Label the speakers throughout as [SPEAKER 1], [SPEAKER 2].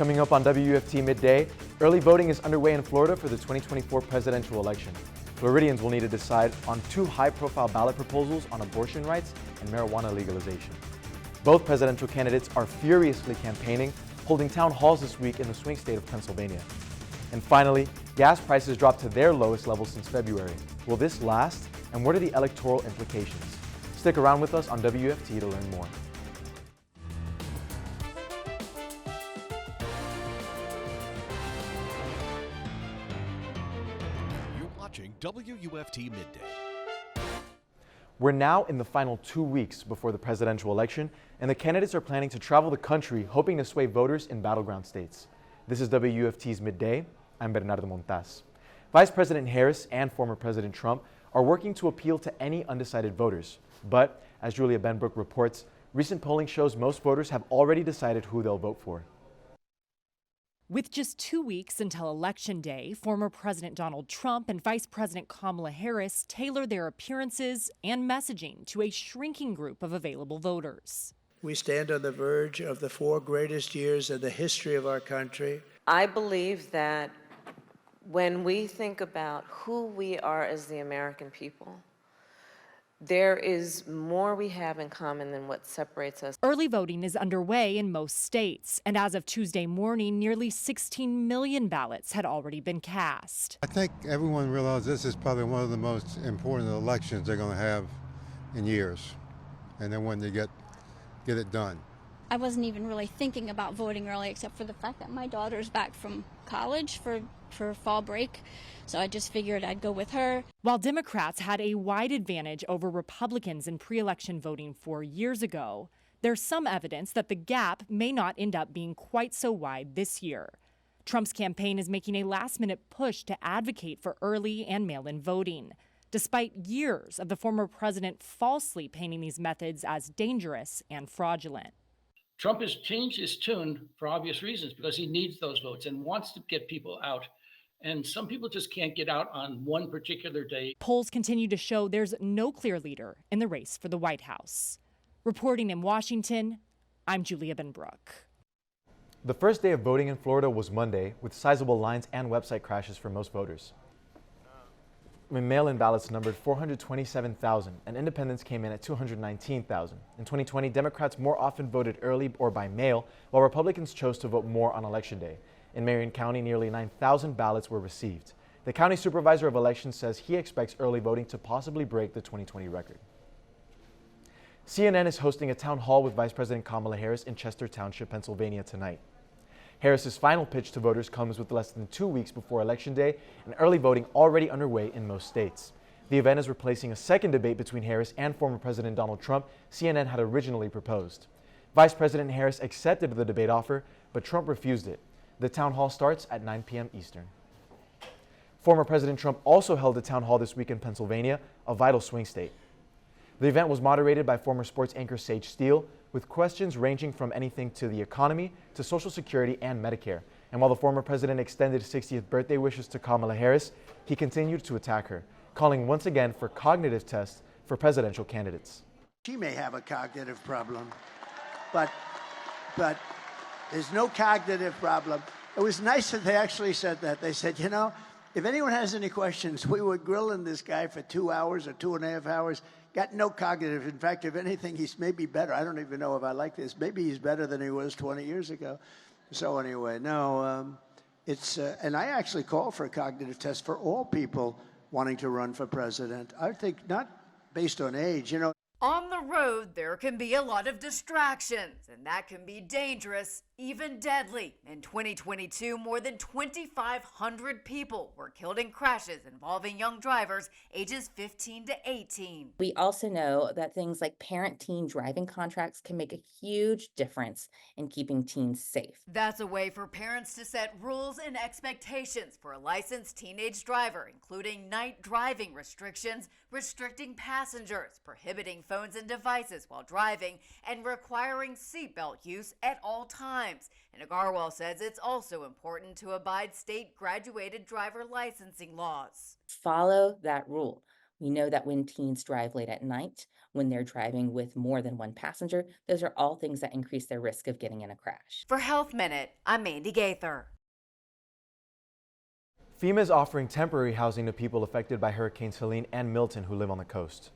[SPEAKER 1] Coming up on WUFT Midday, early voting is underway in Florida for the 2024 presidential election. Floridians will need to decide on two high-profile ballot proposals on abortion rights and marijuana legalization. Both presidential candidates are furiously campaigning, holding town halls this week in the swing state of Pennsylvania. And finally, gas prices dropped to their lowest level since February. Will this last? And what are the electoral implications? Stick around with us on WUFT to learn more.
[SPEAKER 2] You're watching WUFT Midday.
[SPEAKER 1] We're now in the final 2 weeks before the presidential election, and the candidates are planning to travel the country hoping to sway voters in battleground states. This is WUFT's Midday. I'm Bernardo Montas. Vice President Harris and former President Trump are working to appeal to any undecided voters. But, as Julia Benbrook reports, recent polling shows most voters have already decided who they'll vote for.
[SPEAKER 3] With just 2 weeks until Election Day, former President Donald Trump and Vice President Kamala Harris tailor their appearances and messaging to a shrinking group of available voters.
[SPEAKER 4] We stand on the verge of the 4 greatest years in the history of our country.
[SPEAKER 5] I believe that when we think about who we are as the American people, there is more we have in common than what separates us.
[SPEAKER 3] Early voting is underway in most states, and as of Tuesday morning, nearly 16 million ballots had already been cast.
[SPEAKER 6] I think everyone realizes this is probably one of the most important elections they're going to have in years, and then when they get it done.
[SPEAKER 7] I wasn't even really thinking about voting early, except for the fact that my daughter's back from college for fall break, so I just figured I'd go with her.
[SPEAKER 3] While Democrats had a wide advantage over Republicans in pre-election voting 4 years ago, there's some evidence that the gap may not end up being quite so wide this year. Trump's campaign is making a last-minute push to advocate for early and mail-in voting, despite years of the former president falsely painting these methods as dangerous and fraudulent.
[SPEAKER 8] Trump has changed his tune for obvious reasons because he needs those votes and wants to get people out. And some people just can't get out on one particular day.
[SPEAKER 3] Polls continue to show there's no clear leader in the race for the White House. Reporting in Washington, I'm Julia Benbrook.
[SPEAKER 1] The first day of voting in Florida was Monday, with sizable lines and website crashes for most voters. Mail-in ballots numbered 427,000, and independents came in at 219,000. In 2020, Democrats more often voted early or by mail, while Republicans chose to vote more on Election Day. In Marion County, nearly 9,000 ballots were received. The county supervisor of elections says he expects early voting to possibly break the 2020 record. CNN is hosting a town hall with Vice President Kamala Harris in Chester Township, Pennsylvania tonight. Harris's final pitch to voters comes with less than 2 weeks before Election Day and early voting already underway in most states. The event is replacing a second debate between Harris and former President Donald Trump CNN had originally proposed. Vice President Harris accepted the debate offer, but Trump refused it. The town hall starts at 9 p.m. Eastern. Former President Trump also held a town hall this week in Pennsylvania, a vital swing state. The event was moderated by former sports anchor Sage Steele, with questions ranging from anything to the economy to Social Security and Medicare. And while the former president extended 60th birthday wishes to Kamala Harris, he continued to attack her, calling once again for cognitive tests for presidential candidates.
[SPEAKER 4] She may have a cognitive problem, but there's no cognitive problem. It was nice that they actually said that. They said, you know, if anyone has any questions, we were grilling this guy for 2 hours or 2.5 hours. Got no cognitive. In fact, if anything, he's maybe better. I don't even know if I like this. Maybe he's better than he was 20 years ago. So anyway, no, and I actually call for a cognitive test for all people wanting to run for president. I think not based on age, you know.
[SPEAKER 9] On the road, there can be a lot of distractions, and that can be dangerous, even deadly. In 2022, more than 2,500 people were killed in crashes involving young drivers ages 15 to 18.
[SPEAKER 10] We also know that things like parent-teen driving contracts can make a huge difference in keeping teens safe.
[SPEAKER 9] That's a way for parents to set rules and expectations for a licensed teenage driver, including night driving restrictions, restricting passengers, prohibiting phones and devices while driving, and requiring seatbelt use at all times. And Agarwal says it's also important to abide state graduated driver licensing laws.
[SPEAKER 10] Follow that rule. We know that when teens drive late at night, when they're driving with more than one passenger, those are all things that increase their risk of getting in a crash.
[SPEAKER 9] For Health Minute, I'm Mandy Gaither.
[SPEAKER 1] FEMA is offering temporary housing to people affected by Hurricanes Helene and Milton who live on the coast.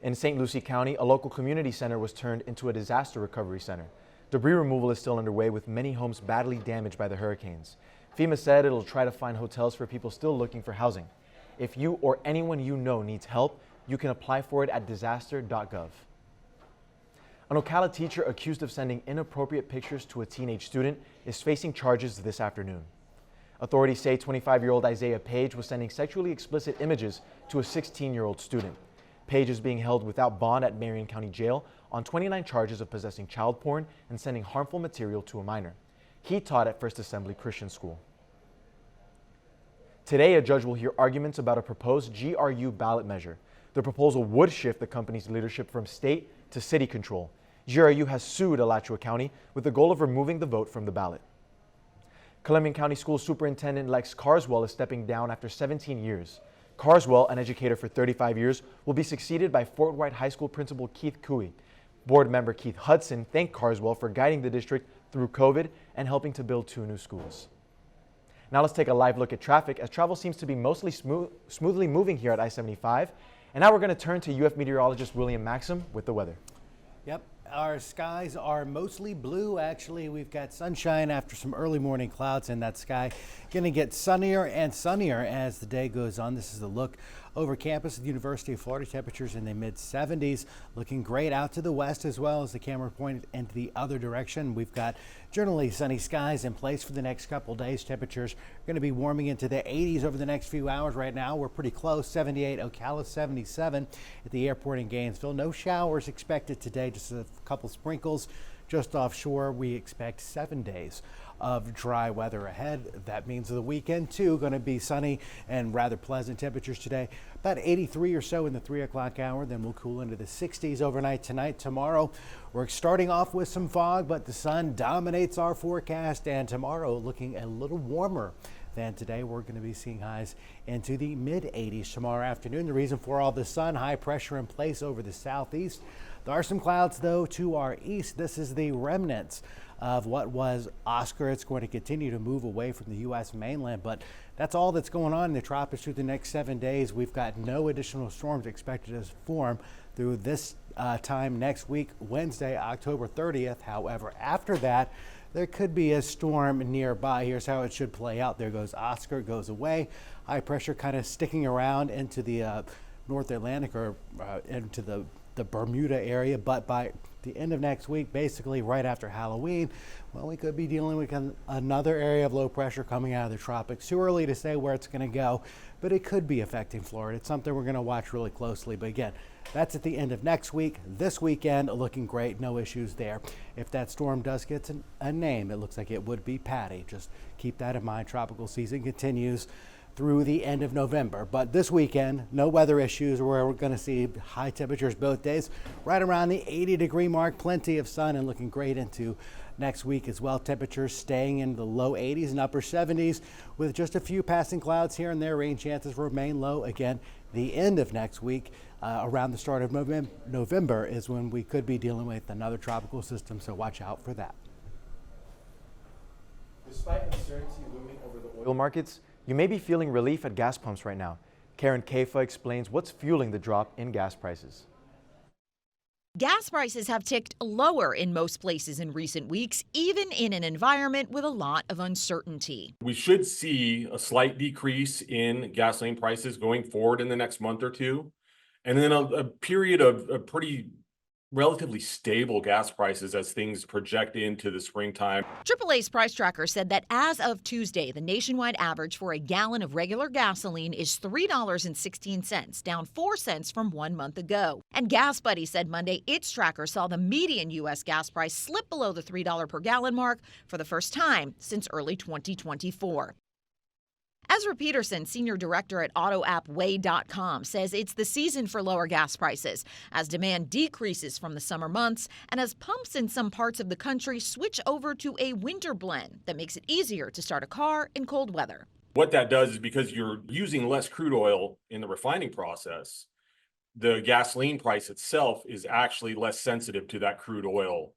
[SPEAKER 1] In St. Lucie County, a local community center was turned into a disaster recovery center. Debris removal is still underway with many homes badly damaged by the hurricanes. FEMA said it'll try to find hotels for people still looking for housing. If you or anyone you know needs help, you can apply for it at disaster.gov. An Ocala teacher accused of sending inappropriate pictures to a teenage student is facing charges this afternoon. Authorities say 25-year-old Isaiah Page was sending sexually explicit images to a 16-year-old student. Page is being held without bond at Marion County Jail on 29 charges of possessing child porn and sending harmful material to a minor. He taught at First Assembly Christian School. Today, a judge will hear arguments about a proposed GRU ballot measure. The proposal would shift the company's leadership from state to city control. GRU has sued Alachua County with the goal of removing the vote from the ballot. Columbian County School Superintendent Lex Carswell is stepping down after 17 years. Carswell, an educator for 35 years, will be succeeded by Fort White High School Principal Keith Cooey. Board member Keith Hudson thanked Carswell for guiding the district through COVID and helping to build 2 new schools. Now let's take a live look at traffic as travel seems to be mostly smoothly moving here at I-75. And now we're going to turn to UF meteorologist William Maxham with the weather.
[SPEAKER 11] Yep, our skies are mostly blue. Actually, we've got sunshine after some early morning clouds in that sky. Going to get sunnier and sunnier as the day goes on. This is the look over campus at the University of Florida. Temperatures in the mid-70s, looking great out to the west as well as the camera pointed into the other direction. We've got generally sunny skies in place for the next couple days. Temperatures are going to be warming into the 80s over the next few hours. Right now, we're pretty close. 78 Ocala, 77 at the airport in Gainesville. No showers expected today, just a couple sprinkles just offshore. We expect 7 days of dry weather ahead. That means the weekend too going to be sunny and rather pleasant temperatures today. About 83 or so in the 3 o'clock hour. Then we'll cool into the 60s overnight tonight. Tomorrow we're starting off with some fog, but the sun dominates our forecast, and tomorrow looking a little warmer than today. We're going to be seeing highs into the mid-80s tomorrow afternoon. The reason for all the sun, high pressure in place over the southeast. There are some clouds though to our east. This is the remnants of what was Oscar. It's going to continue to move away from the U.S. mainland, but that's all that's going on in the tropics through the next 7 days. We've got no additional storms expected to form through this time next week, Wednesday, October 30th. However, after that, there could be a storm nearby. Here's how it should play out. There goes Oscar, goes away. High pressure kind of sticking around into the North Atlantic or into the Bermuda area, but by the end of next week, basically right after Halloween, well, we could be dealing with another area of low pressure coming out of the tropics. Too early to say where it's going to go, but it could be affecting Florida. It's something we're going to watch really closely. But again, that's at the end of next week. This weekend, looking great. No issues there. If that storm does get a name, it looks like it would be Patty. Just keep that in mind. Tropical season continues through the end of November. But this weekend, no weather issues. We're going to see high temperatures both days, right around the 80-degree mark. Plenty of sun and looking great into next week as well. Temperatures staying in the low 80s and upper 70s with just a few passing clouds here and there. Rain chances remain low. Again, the end of next week, around the start of November is when we could be dealing with another tropical system, so watch out for that.
[SPEAKER 1] Despite uncertainty looming over the oil markets, you may be feeling relief at gas pumps right now. Karen Kaifa explains what's fueling the drop in gas prices.
[SPEAKER 12] Gas prices have ticked lower in most places in recent weeks, even in an environment with a lot of uncertainty.
[SPEAKER 13] We should see a slight decrease in gasoline prices going forward in the next month or two, and then a period of pretty relatively stable gas prices as things project into the springtime.
[SPEAKER 12] AAA's price tracker said that as of Tuesday, the nationwide average for a gallon of regular gasoline is $3.16, down 4 cents from 1 month ago. And Gas Buddy said Monday its tracker saw the median U.S. gas price slip below the $3 per gallon mark for the first time since early 2024. Ezra Peterson, senior director at AutoAppWay.com, says it's the season for lower gas prices as demand decreases from the summer months and as pumps in some parts of the country switch over to a winter blend that makes it easier to start a car in cold weather.
[SPEAKER 13] What that does is because you're using less crude oil in the refining process, the gasoline price itself is actually less sensitive to that crude oil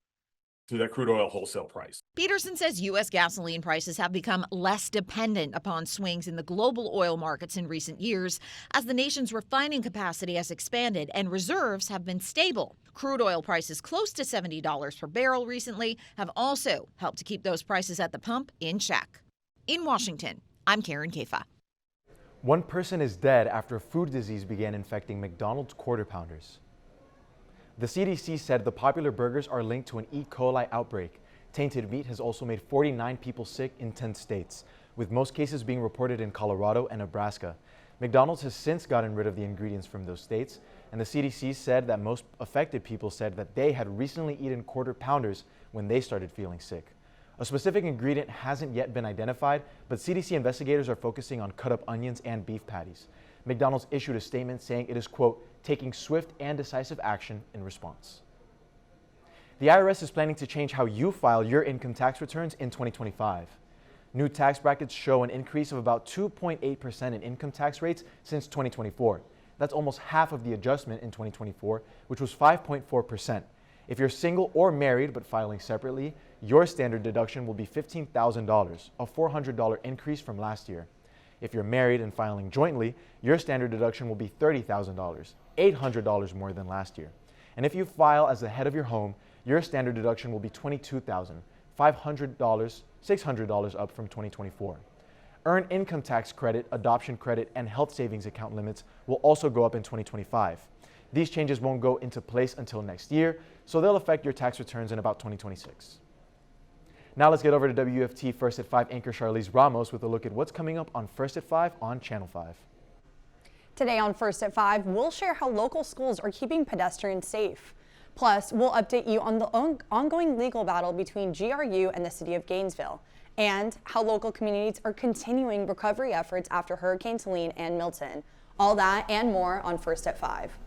[SPEAKER 13] wholesale price.
[SPEAKER 12] Peterson says U.S. gasoline prices have become less dependent upon swings in the global oil markets in recent years as the nation's refining capacity has expanded and reserves have been stable. Crude oil prices close to $70 per barrel recently have also helped to keep those prices at the pump in check. In Washington, I'm Karen Kefa.
[SPEAKER 1] One person is dead after a food disease began infecting McDonald's Quarter Pounders. The CDC said the popular burgers are linked to an E. coli outbreak. Tainted meat has also made 49 people sick in 10 states, with most cases being reported in Colorado and Nebraska. McDonald's has since gotten rid of the ingredients from those states, and the CDC said that most affected people said that they had recently eaten Quarter Pounders when they started feeling sick. A specific ingredient hasn't yet been identified, but CDC investigators are focusing on cut-up onions and beef patties. McDonald's issued a statement saying it is, quote, taking swift and decisive action in response. The IRS is planning to change how you file your income tax returns in 2025. New tax brackets show an increase of about 2.8% in income tax rates since 2024. That's almost half of the adjustment in 2024, which was 5.4%. If you're single or married but filing separately, your standard deduction will be $15,000, a $400 increase from last year. If you're married and filing jointly, your standard deduction will be $30,000, $800 more than last year. And if you file as the head of your home, your standard deduction will be $22,000, $600 up from 2024. Earned income tax credit, adoption credit, and health savings account limits will also go up in 2025. These changes won't go into place until next year, so they'll affect your tax returns in about 2026. Now let's get over to WFT First at 5 anchor Charlize Ramos with a look at what's coming up on First at 5 on Channel 5.
[SPEAKER 14] Today on First at 5, we'll share how local schools are keeping pedestrians safe. Plus, we'll update you on the ongoing legal battle between GRU and the city of Gainesville, and how local communities are continuing recovery efforts after Hurricanes Helene and Milton. All that and more on First at 5.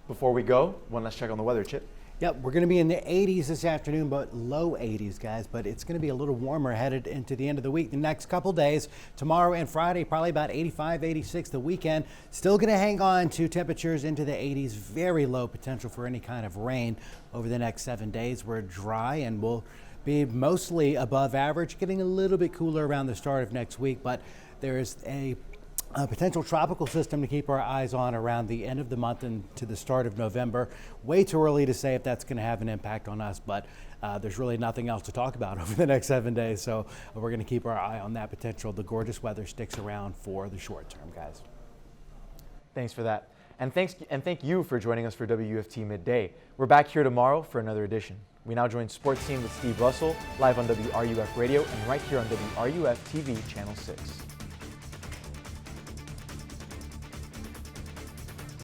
[SPEAKER 1] Before we go, one last check on the weather, Chip.
[SPEAKER 11] Yep, we're going to be in the 80s this afternoon, but low 80s, guys. But it's going to be a little warmer headed into the end of the week. The next couple days, tomorrow and Friday, probably about 85, 86. The weekend, still going to hang on to temperatures into the 80s. Very low potential for any kind of rain over the next 7 days. We're dry and we'll be mostly above average, getting a little bit cooler around the start of next week. But there is a potential tropical system to keep our eyes on around the end of the month and to the start of November. Way too early to say if that's going to have an impact on us, but there's really nothing else to talk about over the next 7 days. So we're going to keep our eye on that potential. The gorgeous weather sticks around for the short term, guys.
[SPEAKER 1] Thanks for that. And thank you for joining us for WUFT Midday. We're back here tomorrow for another edition. We now join Sports Scene with Steve Russell, live on WRUF Radio and right here on WRUF-TV Channel 6.